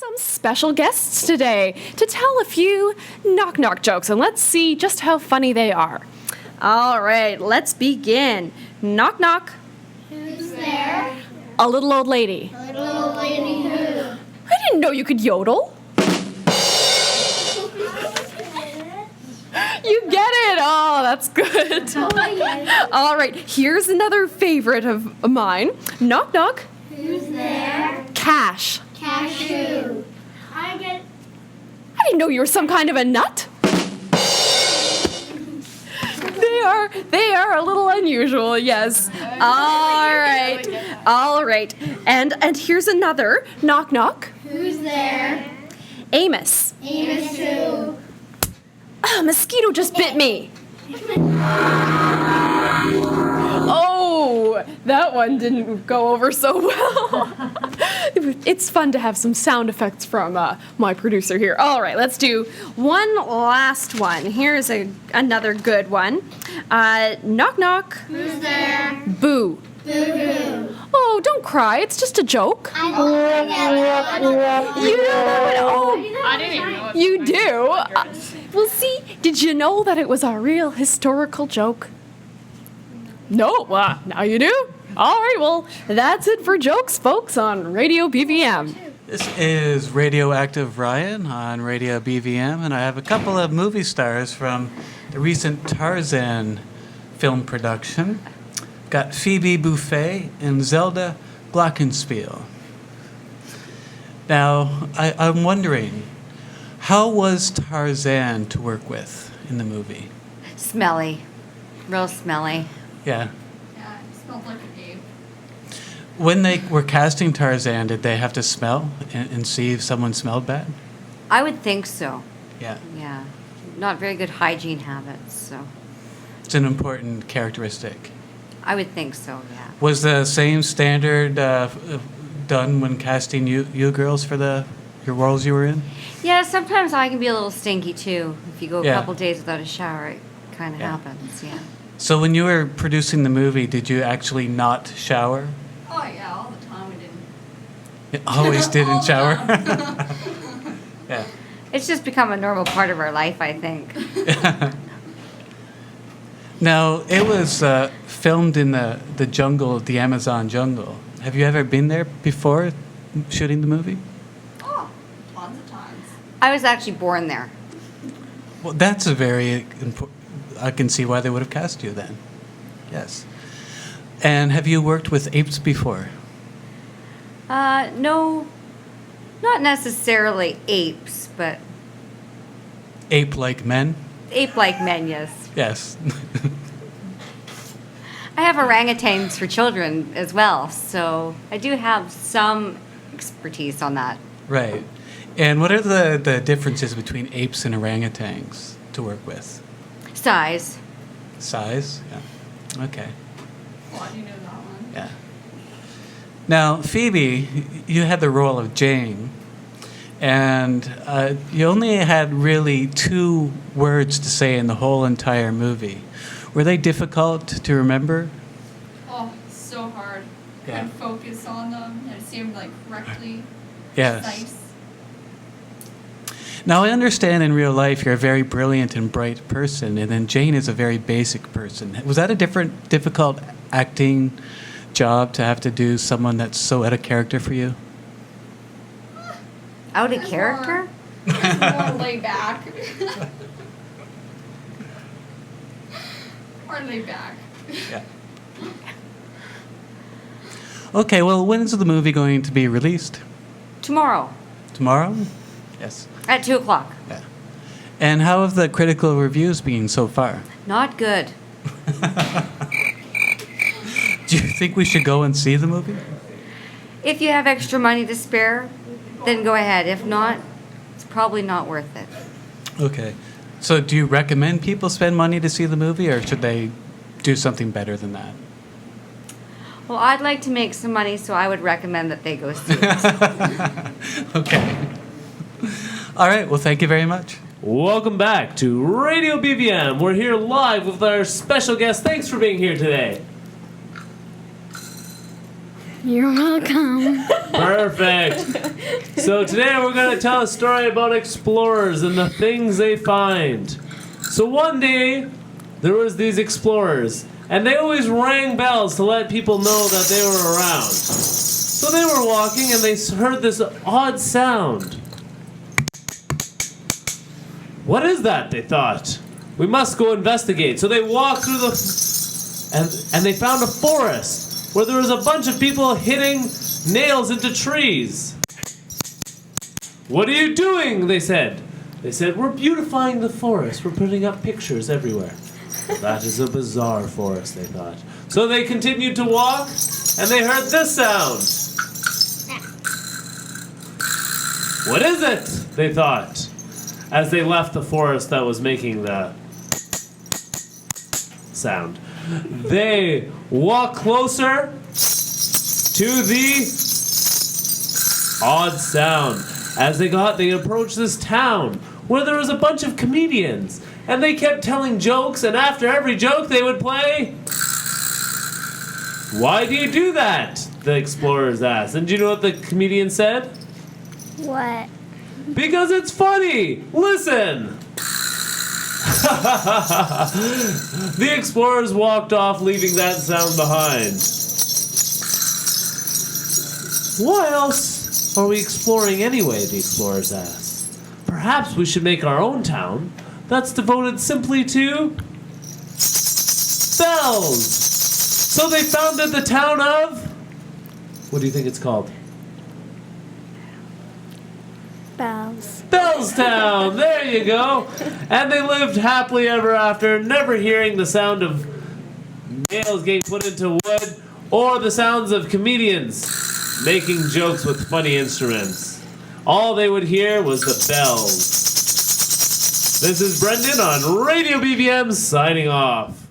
some special guests today to tell a few knock-knock jokes, and let's see just how funny they are. All right, let's begin. Knock, knock. Who's there? A little old lady. A little old lady who? I didn't know you could yodel. You get it. Oh, that's good. All right, here's another favorite of mine. Knock, knock. Who's there? Cash. Cashew. I I didn't know you were some kind of a nut. They are a little unusual, yes. All right. And here's another. Knock, knock. Who's there? Amos. Amos who? A mosquito just bit me. Oh, that one didn't go over so well. It's fun to have some sound effects from my producer here. All right, let's do one last one. Here's another good one. Knock, knock. Who's there? Boo. Boo-hoo. Oh, don't cry. It's just a joke. I don't You know that one? Oh, I didn't even know. you do? Well, see, did you know that it was a real historical joke? No? Well, now you do? All right, well, that's it for jokes, folks, on Radio BVM. This is Radioactive Ryan on Radio BVM, and I have a couple of movie stars from the recent Tarzan film production. Got Phoebe Buffay and Zelda Glockenspiel. Now, I'm wondering, how was Tarzan to work with in the movie? Smelly. Real smelly. Yeah. Yeah, it smelled like a Dave. When they were casting Tarzan, did they have to smell and see if someone smelled bad? I would think so. Yeah. Yeah. Not very good hygiene habits, so It's an important characteristic. I would think so, yeah. Was the same standard done when casting you girls for your roles you were in? Yeah, sometimes I can be a little stinky too. If you go a Yeah. couple days without a shower, it kind of Yeah. happens, yeah. So when you were producing the movie, did you actually not shower? Oh yeah, all the time we didn't. You always didn't shower? Yeah. It's just become a normal part of our life, I think. Now, it was filmed in the jungle, the Amazon jungle. Have you ever been there before shooting the movie? Oh, tons of times. I was actually born there. Well, that's a very important... I can see why they would have cast you then. Yes. And have you worked with apes before? No, not necessarily apes, but Ape-like men? ape-like men, yes. Yes. I have orangutans for children as well, so I do have some expertise on that. Right. And what are the differences between apes and orangutans to work with? Size. Size? Yeah. Okay. Why do you know that one? Yeah. Now, Phoebe, you had the role of Jane, and you only had really 2 words to say in the whole entire movie. Were they difficult to remember? Oh, so hard. Yeah. Couldn't focus on them and see them like correctly. Yes. Precise. Now, I understand in real life you're a very brilliant and bright person, and then Jane is a very basic person. Was that a difficult acting job to have to do someone that's so out of character for you? Out of It's character? It's more laid back. More laid back. Yeah. Okay, well, when is the movie going to be released? Tomorrow Tomorrow? Yes. at 2 o'clock. Yeah. And how have the critical reviews been so far? Not good. Do you think we should go and see the movie? If you have extra money to spare, then go ahead. If not, it's probably not worth it. Okay. So do you recommend people spend money to see the movie, or should they do something better than that? Well, I'd like to make some money, so I would recommend that they go see it. Okay. All right. Well, thank you very much. Welcome back to Radio BVM. We're here live with our special guest. Thanks for being here today. You're welcome. Perfect. So today we're going to tell a story about explorers and the things they find. So one day, there was these explorers, and they always rang bells to let people know that they were around. So they were walking, and they heard this odd sound. What is that? They thought. We must go investigate. So they walked through and they found a forest where there was a bunch of people hitting nails into trees. What are you doing? They said. They said, we're beautifying the forest. We're putting up pictures everywhere. That is a bizarre forest, they thought. So they continued to walk, and they heard this sound. What is it? They thought, as they left the forest that was making the sound. They walked closer to the odd sound. As they approached this town where there was a bunch of comedians, and they kept telling jokes, and after every joke they would play. Why do you do that? The explorers asked. And do you know what the comedian said? What? Because it's funny. Listen. The explorers walked off, leaving that sound behind. Why else are we exploring anyway? The explorers asked. Perhaps we should make our own town that's devoted simply to bells. So they founded the town of... What do you think it's called? Bells. Bellstown, there you go. And they lived happily ever after, never hearing the sound of nails getting put into wood or the sounds of comedians making jokes with funny instruments. All they would hear was the bells. This is Brendan on Radio BVM signing off.